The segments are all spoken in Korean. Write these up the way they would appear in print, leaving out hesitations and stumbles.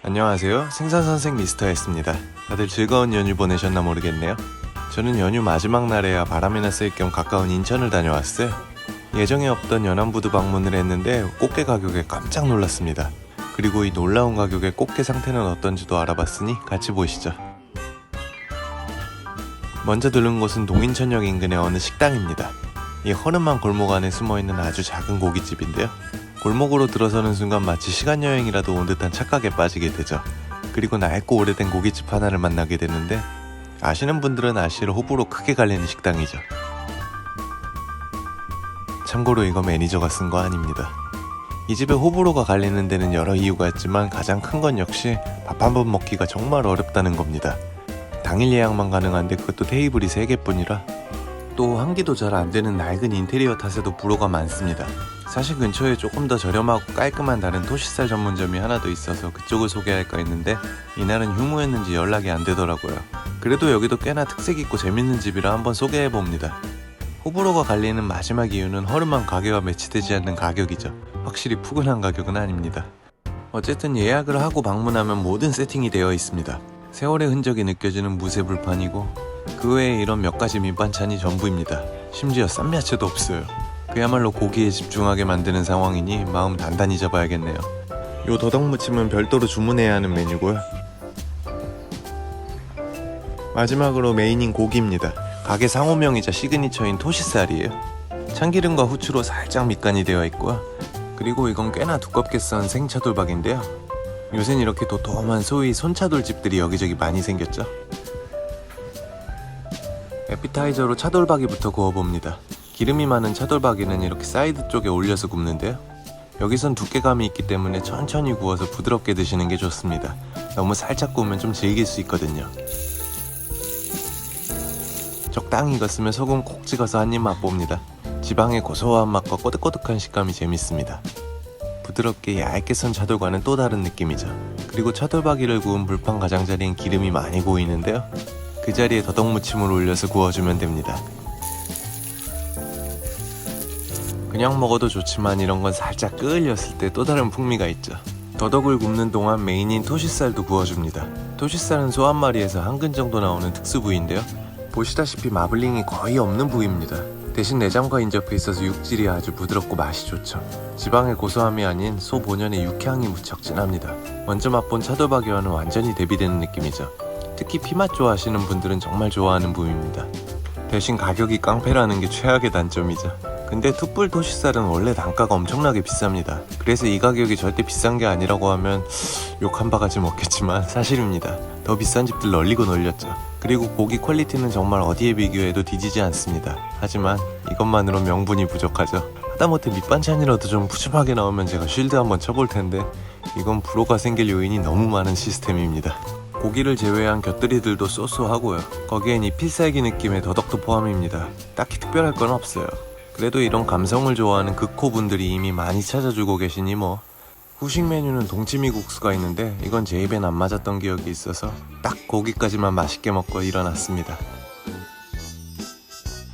안녕하세요. 생선선생 미스터였습니다. 다들 즐거운 연휴 보내셨나 모르겠네요. 저는 연휴 마지막 날에야 바람이나 쓸 겸 가까운 인천을 다녀왔어요. 예정에 없던 연안부두 방문을 했는데 꽃게 가격에 깜짝 놀랐습니다. 그리고 이 놀라운 가격에 꽃게 상태는 어떤지도 알아봤으니 같이 보시죠. 먼저 들른 곳은 동인천역 인근의 어느 식당입니다. 이 허름한 골목 안에 숨어있는 아주 작은 고깃집인데요. 골목으로 들어서는 순간 마치 시간여행이라도 온 듯한 착각에 빠지게 되죠. 그리고 낡고 오래된 고깃집 하나를 만나게 되는데, 아시는 분들은 아실 호불호 크게 갈리는 식당이죠. 참고로 이거 매니저가 쓴 거 아닙니다. 이 집의 호불호가 갈리는 데는 여러 이유가 있지만 가장 큰 건 역시 밥 한 번 먹기가 정말 어렵다는 겁니다. 당일 예약만 가능한데 그것도 테이블이 3개뿐이라, 또 환기도 잘 안되는 낡은 인테리어 탓에도 불호가 많습니다. 사실 근처에 조금 더 저렴하고 깔끔한 다른 토시살 전문점이 하나 더 있어서 그쪽을 소개할까 했는데 이날은 휴무였는지 연락이 안 되더라고요. 그래도 여기도 꽤나 특색 있고 재밌는 집이라 한번 소개해봅니다. 호불호가 갈리는 마지막 이유는 허름한 가게와 매치되지 않는 가격이죠. 확실히 푸근한 가격은 아닙니다. 어쨌든 예약을 하고 방문하면 모든 세팅이 되어 있습니다. 세월의 흔적이 느껴지는 무쇠 불판이고, 그 외에 이런 몇 가지 밑반찬이 전부입니다. 심지어 쌈야채도 없어요. 그야말로 고기에 집중하게 만드는 상황이니 마음 단단히 잡아야겠네요. 요 더덕무침은 별도로 주문해야 하는 메뉴고요. 마지막으로 메인인 고기입니다. 가게 상호명이자 시그니처인 토시살이에요. 참기름과 후추로 살짝 밑간이 되어 있고요. 그리고 이건 꽤나 두껍게 썬 생차돌박인데요. 요샌 이렇게 도톰한 소위 손차돌집들이 여기저기 많이 생겼죠. 에피타이저로 차돌박이부터 구워봅니다. 기름이 많은 차돌박이는 이렇게 사이드 쪽에 올려서 굽는데요. 여기선 두께감이 있기 때문에 천천히 구워서 부드럽게 드시는 게 좋습니다. 너무 살짝 구우면 좀 질길 수 있거든요. 적당히 익었으면 소금 콕 찍어서 한 입 맛봅니다. 지방의 고소한 맛과 꼬득꼬득한 식감이 재밌습니다. 부드럽게 얇게 썬 차돌과는 또 다른 느낌이죠. 그리고 차돌박이를 구운 불판 가장자리엔 기름이 많이 고이는데요. 그 자리에 더덕무침을 올려서 구워주면 됩니다. 그냥 먹어도 좋지만 이런 건 살짝 끓였을 때 또 다른 풍미가 있죠. 더덕을 굽는 동안 메인인 토시살도 구워줍니다. 토시살은 소 한 마리에서 한 근 정도 나오는 특수 부위인데요. 보시다시피 마블링이 거의 없는 부위입니다. 대신 내장과 인접해 있어서 육질이 아주 부드럽고 맛이 좋죠. 지방의 고소함이 아닌 소 본연의 육향이 무척 진합니다. 먼저 맛본 차돌박이와는 완전히 대비되는 느낌이죠. 특히 피맛 좋아하시는 분들은 정말 좋아하는 부위입니다. 대신 가격이 깡패라는 게 최악의 단점이죠. 근데 툭불 토시살은 원래 단가가 엄청나게 비쌉니다. 그래서 이 가격이 절대 비싼 게 아니라고 하면 욕 한 바가지 먹겠지만 사실입니다. 더 비싼 집들 널리고 널렸죠. 그리고 고기 퀄리티는 정말 어디에 비교해도 뒤지지 않습니다. 하지만 이것만으로 명분이 부족하죠. 하다못해 밑반찬이라도 좀 푸짐하게 나오면 제가 쉴드 한번 쳐볼 텐데, 이건 불호가 생길 요인이 너무 많은 시스템입니다. 고기를 제외한 곁들이들도 쏘쏘하고요. 거기엔 이 필살기 느낌의 더덕도 포함입니다. 딱히 특별할 건 없어요. 그래도 이런 감성을 좋아하는 극호분들이 이미 많이 찾아주고 계시니 뭐. 후식 메뉴는 동치미국수가 있는데 이건 제 입엔 안 맞았던 기억이 있어서 딱 고기까지만 맛있게 먹고 일어났습니다.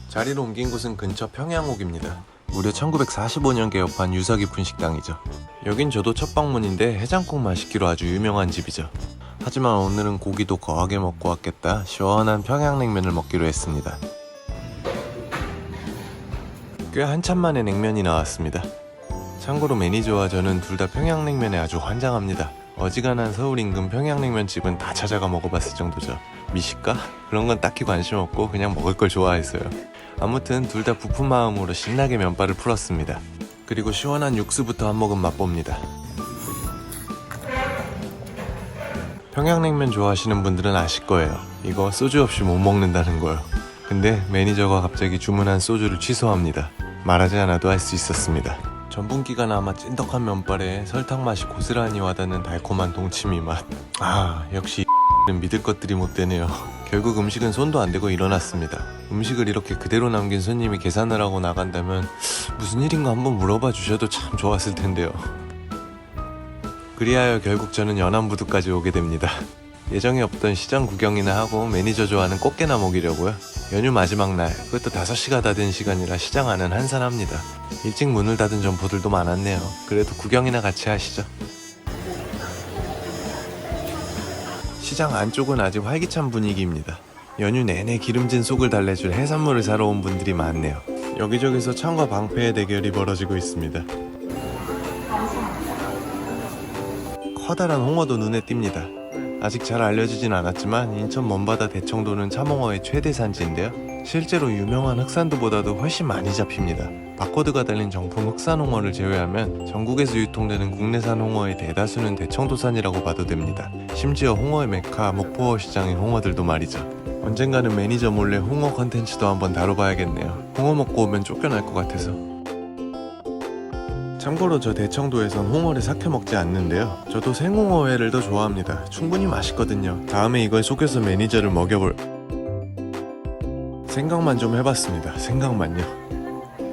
자리를 옮긴 곳은 근처 평양옥입니다. 무려 1945년 개업한 유서 깊은 식당이죠. 여긴 저도 첫 방문인데 해장국 맛있기로 아주 유명한 집이죠. 하지만 오늘은 고기도 거하게 먹고 왔겠다 시원한 평양냉면을 먹기로 했습니다. 꽤 한참 만에 냉면이 나왔습니다. 참고로 매니저와 저는 둘 다 평양냉면에 아주 환장합니다. 어지간한 서울 인근 평양냉면집은 다 찾아가 먹어봤을 정도죠. 미식가? 그런 건 딱히 관심 없고 그냥 먹을 걸 좋아했어요. 아무튼 둘 다 부푼 마음으로 신나게 면발을 풀었습니다. 그리고 시원한 육수부터 한 모금 맛봅니다. 평양냉면 좋아하시는 분들은 아실 거예요. 이거 소주 없이 못 먹는다는 거요. 근데 매니저가 갑자기 주문한 소주를 취소합니다. 말하지 않아도 알 수 있었습니다. 전분기가 남아 찐득한 면발에 설탕 맛이 고스란히 와닿는 달콤한 동치미 맛. 역시 는 믿을 것들이 못 되네요. 결국 음식은 손도 안 대고 일어났습니다. 음식을 이렇게 그대로 남긴 손님이 계산을 하고 나간다면 무슨 일인가 한번 물어봐 주셔도 참 좋았을 텐데요. 그리하여 결국 저는 연안부두까지 오게 됩니다. 예정에 없던 시장 구경이나 하고 매니저 좋아하는 꽃게나 먹이려고요. 연휴 마지막 날, 그것도 5시가 다 된 시간이라 시장 안은 한산합니다. 일찍 문을 닫은 점포들도 많았네요. 그래도 구경이나 같이 하시죠. 시장 안쪽은 아직 활기찬 분위기입니다. 연휴 내내 기름진 속을 달래줄 해산물을 사러 온 분들이 많네요. 여기저기서 창과 방패의 대결이 벌어지고 있습니다. 커다란 홍어도 눈에 띕니다. 아직 잘 알려지진 않았지만 인천 먼바다 대청도는 참홍어의 최대 산지인데요. 실제로 유명한 흑산도보다도 훨씬 많이 잡힙니다. 바코드가 달린 정품 흑산 홍어를 제외하면 전국에서 유통되는 국내산 홍어의 대다수는 대청도산이라고 봐도 됩니다. 심지어 홍어의 메카 목포어 시장의 홍어들도 말이죠. 언젠가는 매니저 몰래 홍어 컨텐츠도 한번 다뤄봐야겠네요. 홍어 먹고 오면 쫓겨날 것 같아서. 참고로 저 대청도에선 홍어를 삭혀 먹지 않는데요. 저도 생홍어회를 더 좋아합니다. 충분히 맛있거든요. 다음에 이걸 속여서 매니저를 먹여볼... 생각만 좀 해봤습니다. 생각만요.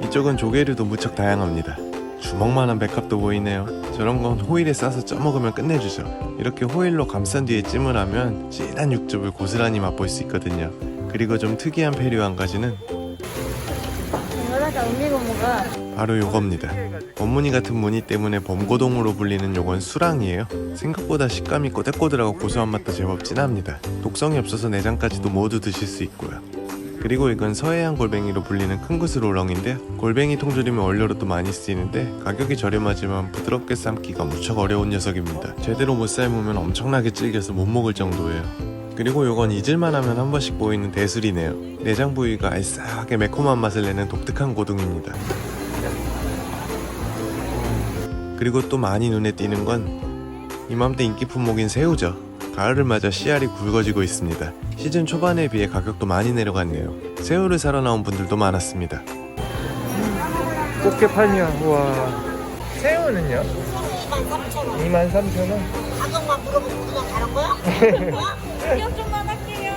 이쪽은 조개류도 무척 다양합니다. 주먹만한 백합도 보이네요. 저런 건 호일에 싸서 쪄먹으면 끝내주죠. 이렇게 호일로 감싼 뒤에 찜을 하면 진한 육즙을 고스란히 맛볼 수 있거든요. 그리고 좀 특이한 페류 한 가지는 바로 요겁니다. 원무늬 같은 무늬 때문에 범고동으로 불리는 요건 수랑이에요. 생각보다 식감이 꼬들꼬들하고 고소한 맛도 제법 진합니다. 독성이 없어서 내장까지도 모두 드실 수 있고요. 그리고 이건 서해안 골뱅이로 불리는 큰 구슬 우렁인데요. 골뱅이 통조림의 원료로도 많이 쓰이는데 가격이 저렴하지만 부드럽게 삶기가 무척 어려운 녀석입니다. 제대로 못 삶으면 엄청나게 질겨서 못 먹을 정도예요. 그리고 요건 잊을만 하면 한 번씩 보이는 대술이네요. 내장 부위가 알싸하게 매콤한 맛을 내는 독특한 고등입니다. 그리고 또 많이 눈에 띄는 건 이맘때 인기 품목인 새우죠. 가을을 맞아 씨알이 굵어지고 있습니다. 시즌 초반에 비해 가격도 많이 내려갔네요. 새우를 사러 나온 분들도 많았습니다. 꽃게판이야. 우와. 새우는요? 23,000원. 23,000원. 가격만 물어보고 그냥 가는 거야? 기억 좀만 할게요.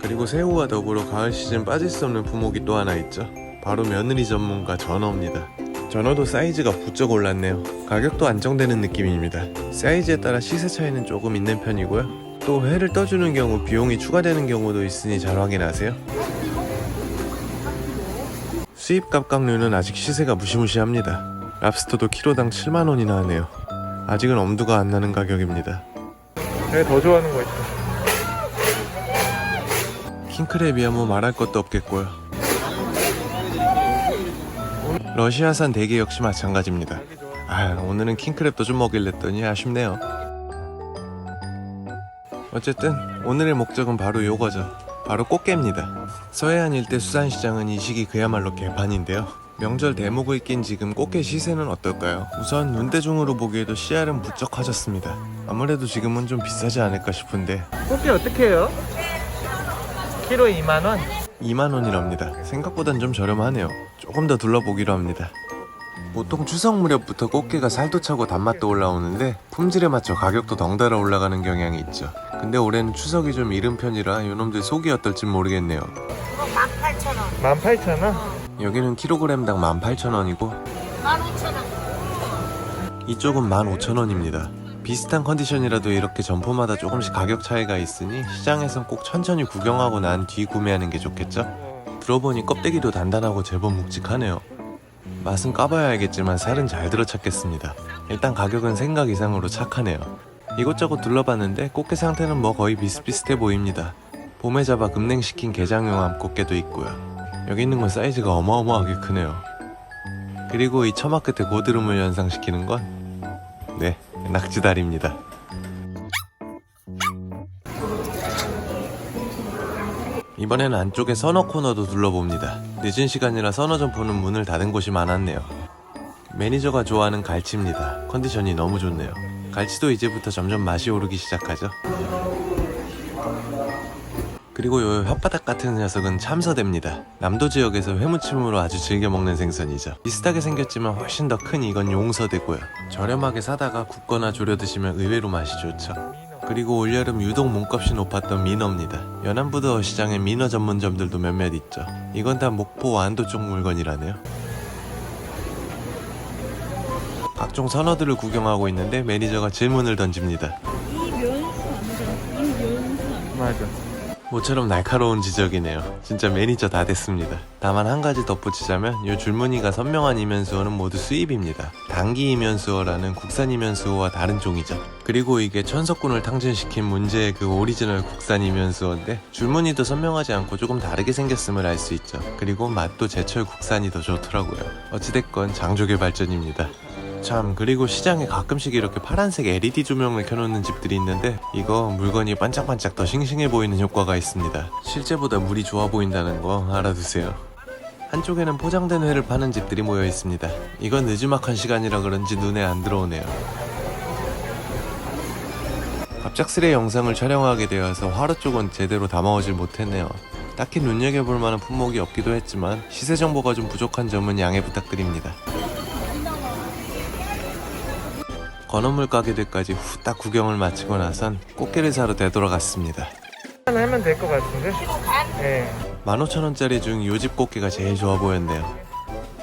그리고 새우와 더불어 가을 시즌 빠질 수 없는 품목이 또 하나 있죠. 바로 며느리 전문가 전어입니다. 전어도 사이즈가 부쩍 올랐네요. 가격도 안정되는 느낌입니다. 사이즈에 따라 시세 차이는 조금 있는 편이고요. 또 회를 떠주는 경우 비용이 추가되는 경우도 있으니 잘 확인하세요. 수입 갑각류는 아직 시세가 무시무시합니다. 랍스터도 키로당 7만원이나 하네요. 아직은 엄두가 안 나는 가격입니다. 내가 더 좋아하는 거 있어. 킹크랩이야 뭐 말할 것도 없겠고요. 러시아산 대게 역시 마찬가지입니다. 오늘은 킹크랩도 좀 먹일랬더니 아쉽네요. 어쨌든 오늘의 목적은 바로 요거죠. 바로 꽃게입니다. 서해안 일대 수산시장은 이 시기 그야말로 개판인데요. 명절 대목을 낀 지금 꽃게 시세는 어떨까요? 우선 눈대중으로 보기에도 씨알은 부쩍 커졌습니다. 아무래도 지금은 좀 비싸지 않을까 싶은데 꽃게 어떻게 해요? 키로 2만원? 2만원이랍니다. 생각보단 좀 저렴하네요. 조금 더 둘러보기로 합니다. 보통 추석 무렵부터 꽃게가 살도 차고 단맛도 올라오는데 품질에 맞춰 가격도 덩달아 올라가는 경향이 있죠. 근데 올해는 추석이 좀 이른 편이라 요놈들 속이 어떨진 모르겠네요. 18,000원. 18,000원? 여기는 킬로그램당 18,000원이고 15,000원. 이쪽은 15,000원입니다. 비슷한 컨디션이라도 이렇게 점포마다 조금씩 가격 차이가 있으니 시장에선 꼭 천천히 구경하고 난 뒤 구매하는 게 좋겠죠? 들어보니 껍데기도 단단하고 제법 묵직하네요. 맛은 까봐야 알겠지만 살은 잘 들어찼겠습니다. 일단 가격은 생각 이상으로 착하네요. 이곳저곳 둘러봤는데 꽃게 상태는 뭐 거의 비슷비슷해 보입니다. 봄에 잡아 급냉시킨 게장용 암꽃게도 있고요. 여기 있는 건 사이즈가 어마어마하게 크네요. 그리고 이 처마 끝에 고드름을 연상시키는 건 네, 낙지다리입니다. 이번에는 안쪽에 선어 코너도 둘러봅니다. 늦은 시간이라 선어 점포는 문을 닫은 곳이 많았네요. 매니저가 좋아하는 갈치입니다. 컨디션이 너무 좋네요. 갈치도 이제부터 점점 맛이 오르기 시작하죠. 그리고 요 혓바닥 같은 녀석은 참서대입니다. 남도 지역에서 회무침으로 아주 즐겨 먹는 생선이죠. 비슷하게 생겼지만 훨씬 더 큰 이건 용서대고요. 저렴하게 사다가 굽거나 졸여 드시면 의외로 맛이 좋죠. 그리고 올여름 유독 몸값이 높았던 민어입니다. 연안부두 시장에 민어 전문점들도 몇몇 있죠. 이건 다 목포 완도 쪽 물건이라네요. 각종 선어들을 구경하고 있는데 매니저가 질문을 던집니다. 이 면수 아니죠? 이 면수 아니죠? 맞아. 모처럼 날카로운 지적이네요. 진짜 매니저 다 됐습니다. 다만 한 가지 덧붙이자면 이 줄무늬가 선명한 이면수어는 모두 수입입니다. 단기 이면수어라는 국산 이면수어와 다른 종이죠. 그리고 이게 천석군을 탕진시킨 문제의 그 오리지널 국산 이면수어인데 줄무늬도 선명하지 않고 조금 다르게 생겼음을 알 수 있죠. 그리고 맛도 제철 국산이 더 좋더라고요. 어찌됐건 장족의 발전입니다. 참, 그리고 시장에 가끔씩 이렇게 파란색 LED 조명을 켜놓는 집들이 있는데 이거 물건이 반짝반짝 더 싱싱해 보이는 효과가 있습니다. 실제보다 물이 좋아 보인다는 거 알아두세요. 한쪽에는 포장된 회를 파는 집들이 모여 있습니다. 이건 늦지막한 시간이라 그런지 눈에 안 들어오네요. 갑작스레 영상을 촬영하게 되어서 화로 쪽은 제대로 담아오질 못했네요. 딱히 눈여겨볼 만한 품목이 없기도 했지만 시세 정보가 좀 부족한 점은 양해 부탁드립니다. 건어물 가게들까지 후딱 구경을 마치고 나선 꽃게를 사러 되돌아갔습니다. 하나 하면 될 것 같은데? 네. 15,000원짜리 중 요 집 꽃게가 제일 좋아 보였네요.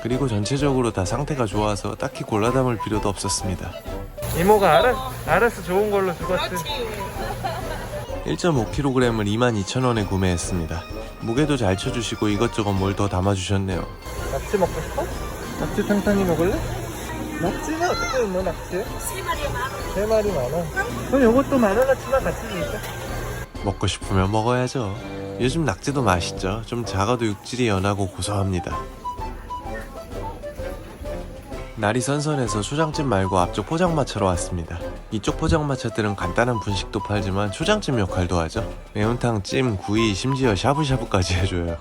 그리고 전체적으로 다 상태가 좋아서 딱히 골라 담을 필요도 없었습니다. 이모가 알아서 좋은 걸로 주겠지. 1.5kg을 22,000원에 구매했습니다. 무게도 잘 쳐주시고 이것저것 뭘 더 담아주셨네요. 낙지 먹고 싶어? 낙지 탕탕이 먹을래? 낙지는 어떻게 먹노 낙지? 3마리 10,000원. 그럼 요것도 10,000원어치만 같이 줄까? 먹고 싶으면 먹어야죠. 요즘 낙지도 맛있죠. 좀 작아도 육질이 연하고 고소합니다. 날이 선선해서 초장집 말고 앞쪽 포장마차로 왔습니다. 이쪽 포장마차들은 간단한 분식도 팔지만 초장집 역할도 하죠. 매운탕, 찜, 구이, 심지어 샤브샤브까지 해줘요.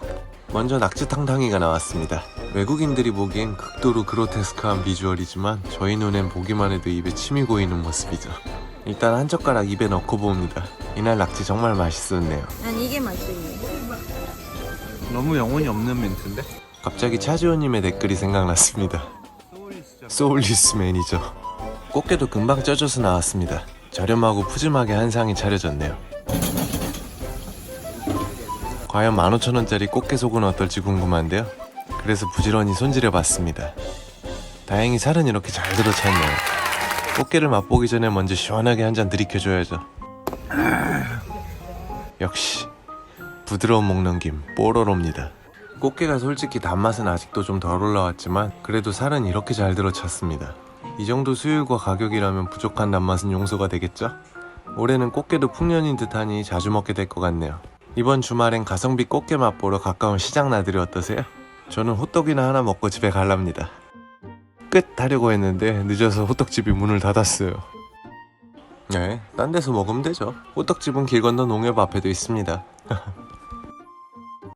먼저 낙지탕탕이가 나왔습니다. 외국인들이 보기엔 극도로 그로테스크한 비주얼이지만 저희 눈엔 보기만 해도 입에 침이 고이는 모습이죠. 일단 한 젓가락 입에 넣고 봅니다. 이날 낙지 정말 맛있었네요. 난 이게 맛있네. 너무 영혼이 없는 멘트인데? 갑자기 차지호님의 댓글이 생각났습니다. 소울리스 매니저. 꽃게도 금방 쪄져서 나왔습니다. 저렴하고 푸짐하게 한 상이 차려졌네요. 과연 15,000원짜리 꽃게 속은 어떨지 궁금한데요. 그래서 부지런히 손질해봤습니다. 다행히 살은 이렇게 잘 들어찼네요. 꽃게를 맛보기 전에 먼저 시원하게 한 잔 들이켜줘야죠. 역시 부드러운 목넘김 뽀로로입니다. 꽃게가 솔직히 단맛은 아직도 좀 덜 올라왔지만 그래도 살은 이렇게 잘 들어찼습니다. 이 정도 수율과 가격이라면 부족한 단맛은 용서가 되겠죠? 올해는 꽃게도 풍년인 듯하니 자주 먹게 될 것 같네요. 이번 주말엔 가성비 꽃게 맛보러 가까운 시장 나들이 어떠세요? 저는 호떡이나 하나 먹고 집에 갈랍니다. 끝 하려고 했는데 늦어서 호떡집이 문을 닫았어요. 네, 딴 데서 먹으면 되죠. 호떡집은 길 건너 농협 앞에도 있습니다.